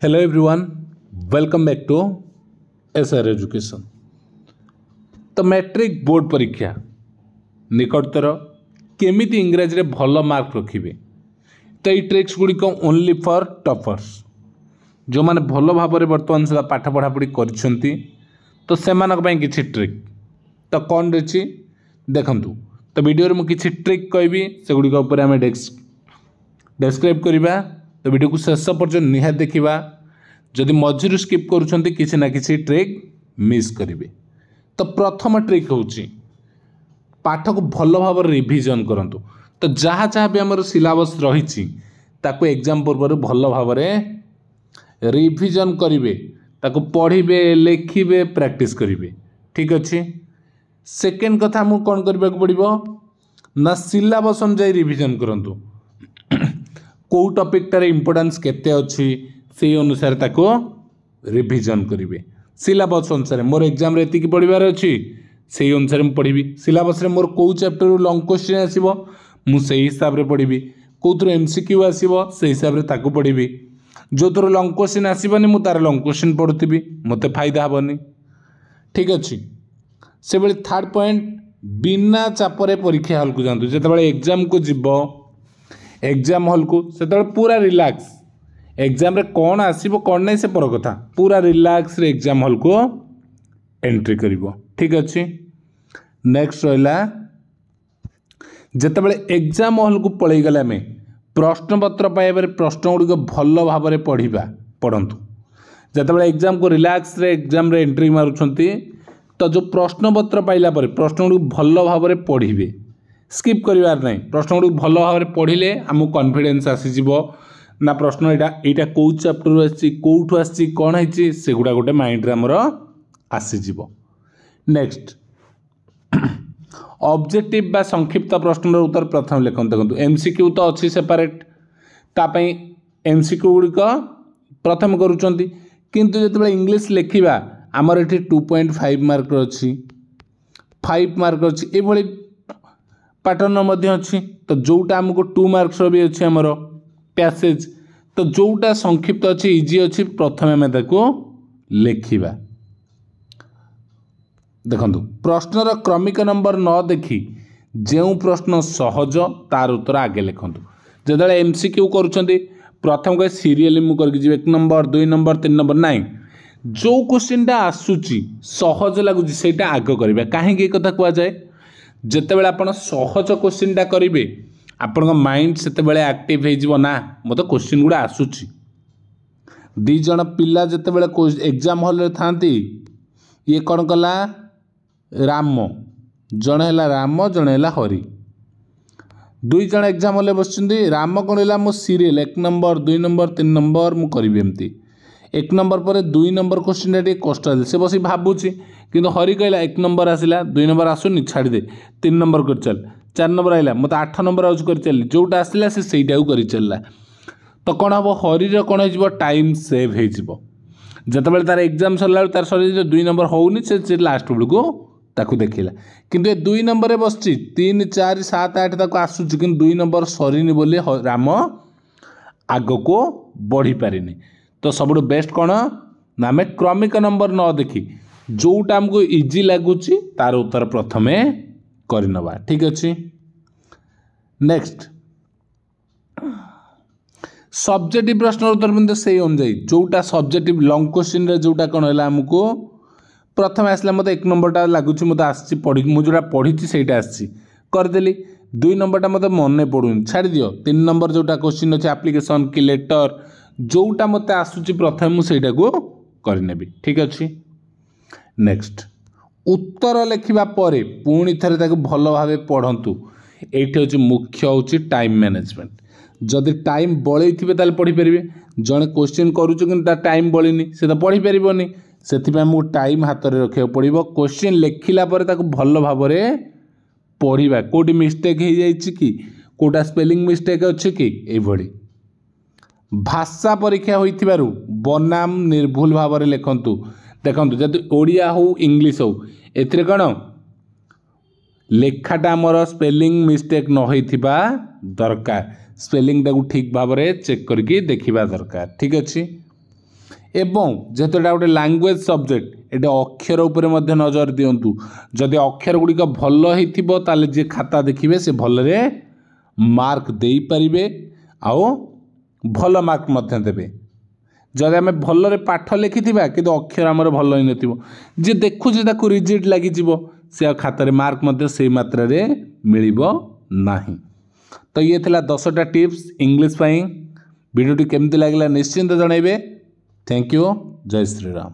Hello everyone, welcome back to SR education. तो matric board परीक्षा निकटतर केमिति इंग्राजी रे भल मार्क रखिबे। तो ये ट्रिक्स गुड़िक ओनली फॉर टॉपर्स जो माने भल भाव में बर्तमान से पाठ पढ़ापढ़ी करिसेंती। तो सेमानक पई किछि ट्रिक तो कौन रही देखंतु। तो वीडियो में किछि ट्रिक कहबी से गुड़िक ऊपर आम डेस्क्राइब करवा। तो वीडियो को शेष पर्यंत निहात देखा। जदि मझिरु स्किप करुछंती किछि ना किछि ट्रिक मिस करिवे। तो प्रथम ट्रिक होची पाठ को भल भाव रिविजन करंतु। तो जहाँ जहाँ भी आमर सिलेबस रही ताको एग्जाम पूर्व भल भाव रिविजन करिवे, ताको पढ़िबे, लेखिबे, प्रैक्टिस करिवे। ठीक अच्छे। सेकेंड कथा मु कौन करबा को पड़िबो ना सिलेबस अनुसार रिविजन करंतु। को टॉपिकटार इंपोर्टेंस केते अछि से अनुसार ताको रिविजन करिवे। सिलेबस अनुसार मोर एग्जाम रे एतिकी पढ़िबार अछि से अनुसार मु पढ़िबी। सिलेबस रे मोर को चैप्टर रो लॉन्ग क्वेश्चन आसीबो मु सेही हिसाब रे पढ़िबी। कोथरो एमसीक्यू आसीबो से हिसाब रे ताको पढ़िबी। जो थरो लॉन्ग क्वेश्चन आसीबनी मु तार लॉन्ग क्वेश्चन पढ़ुथिबी, मते फायदा हबनी। ठीक अछि। से बेले थर्ड पॉइंट बिना चापरे परीक्षा हॉल को जानतु। जेतेबेले एग्जाम को जिवो एग्जाम हॉल को सेतेबेले पूरा रिलैक्स एग्जाम रे कौन आसीबो कौन नहीं से पर कथा पूरा रिलैक्स रे एग्जाम हॉल को एंट्री करिवो। ठीक अछि। नेक्स्ट रहला जेतेबेले एग्जाम हॉल को पळै गला में प्रश्न पत्र पाइबारे प्रश्न गुडी को भल भाव रे पढ़ंतु। जेतेबेले एग्जाम को रिलैक्स रे एग्जाम रे एंट्री मारुछंती तो जो प्रश्न पत्र पाइला पर प्रश्न गुडी भल भाव रे पढ़िबे, स्किप करिवार नहीं। प्रश्न गुडी भल भाव रे पढ़िले हमु कॉन्फिडेंस आसी जिवो ना प्रश्न एटा को चैप्टर आसी कोठु आसी कोन है से गुडा गोटे माइंड रे हमर आसी जिवो। नेक्स्ट ऑब्जेक्टिव बा संक्षिप्त प्रश्न उत्तर प्रथम लिखन। देखंतु एमसीक्यू तो अच्छी सेपरेट तापई एमसीक्यू गुड़िक प्रथम करुचंती, किंतु जेतेबेले इंग्लिश लेखिबा हमर एठी 2.5 मार्क अछि 5 मार्क अछि एभली पैटर्न मध्ये अछि। तो जोटा हमको 2 मार्क्स भी अछि हमर पैसेज। तो जोटा संक्षिप्त अच्छी इजी अच्छी प्रथम आम ताको लेखिबा। देखंतु प्रश्नर क्रमिक नंबर न देखी जो प्रश्न सहज तार उत्तर आगे लिखंतु। जेतेबेले एमसीक्यू करूछंती प्रथम कहे सीरियली मु करके जी 1 नंबर 2 नंबर 3 नंबर नहीं जो क्वेश्चनटा आसुची सहज लगुची सेटा आग करिबा। काहे के कथा कुआ जाए जेतेबेले आपण सहज क्वेश्चनटा करिवे आपण माइंड सेतेबेले एक्टिव हो ना मत क्वेश्चन गुड़ा आसुची। दी जन पिला जेतेबेले एग्जाम हॉल रे थांती ये कौन कला राम जन है राम जन है हरि दुई जन एग्जाम हॉल बसुंदी। राम कौन है मो सीरियल 1 नंबर 2 नंबर 3 नंबर मु करिवे एमती 1 नंबर पर 2 नंबर क्वेश्चन टे कष्ट से बस भाबुची, किंतु हरि कहला 1 नंबर आसिला 2 नंबर आसुनी छाड़ी दे 3 नंबर कर चल 4 नंबर आइला मत 8 नंबर आउज कर चल जोटा आसिला से सेइटा कर चलला। तो कौन हम हरिर कौन हो टाइम सेव हो जेतेबेले तार एग्जाम सरला तार सरी 2 नंबर होउनी से लास्ट बेल को ताकू देखिला, किंतु 2 नंबर रे बसची 3 4 7 8 ताकू आसुची किंतु 2 नंबर सरीनी बोली राम आग को बढ़ी पारिनी। तो सबुठ बेस्ट कौन ना आम क्रमिक नंबर न देखी जोटा हमको इजी लगुच तार उत्तर प्रथमे करनवा। ठीक अच्छे। नेक्स्ट सब्जेक्टिव प्रश्न उत्तर भी से अनुजाई जोटा सब्जेक्टिव लॉन्ग क्वेश्चन रे जोटा कौन है हमको प्रथम आसला मत 1 नंबरटा लगुच मत आसी पढ़ी मुझे पढ़ी से आसी करदेली 2 नंबरटा मत मन पड़ूनी छाड़ दियो 3 नंबर जोटा क्वेश्चन अच्छे एप्लिकेशन कि लेटर जोटा मत आसूची प्रथम मुझे को करनेबी। ठीक अच्छे। नेक्स्ट उत्तर लिखा पर पुणी थे ताको भल भाव पढ़ंतु। एठी होची मुख्य होची टाइम मैनेजमेंट। जदि टाइम बड़े थे ताले पढ़ी पारे जड़े क्वेश्चन करूँ कि टाइम बड़ीनी से तो पढ़ी पारनी से टाइम हाथ में रखा पड़ो। क्वेश्चन लिखिला भल भाव पढ़ा कौटी मिस्टेक हो जाए कि कौटा स्पेलिंग मिस्टेक अच्छे कि यही भाषा परीक्षा होइथिबारु बनाम निर्भुल भाव में लिखंतु। देखंतु जदि ओडिया हो इंग्लिश हो एथिरे कौन लेखाटा आमर स्पेलिंग मिस्टेक न होइथिबा दरकार स्पेलिंग टाକୁ ठीक भाव में चेक करके देखिबा दरकार। ठीक अच्छे। एवं जेहेतु एटा गोटे लैंग्वेज सब्जेक्ट ये अक्षर उपर नजर दिंतु जदि अक्षर गुड़िक भल होता जी खाता देखिए से भलरे मार्क दे पारे आओ भल मार्क मध्य देवे जदि आम भलरे पाठ लिखि कि अक्षर आमर भल ही न जी देखुची ताकू रिजिट लगी से खातार मार्क मध्य से मात्रा रे मिलिबो नाही। तो ये थिला 10टा टिप्स इंग्लिश वीडियो केमती लगे निश्चिंत जनइबे। Thank you. जय श्री राम।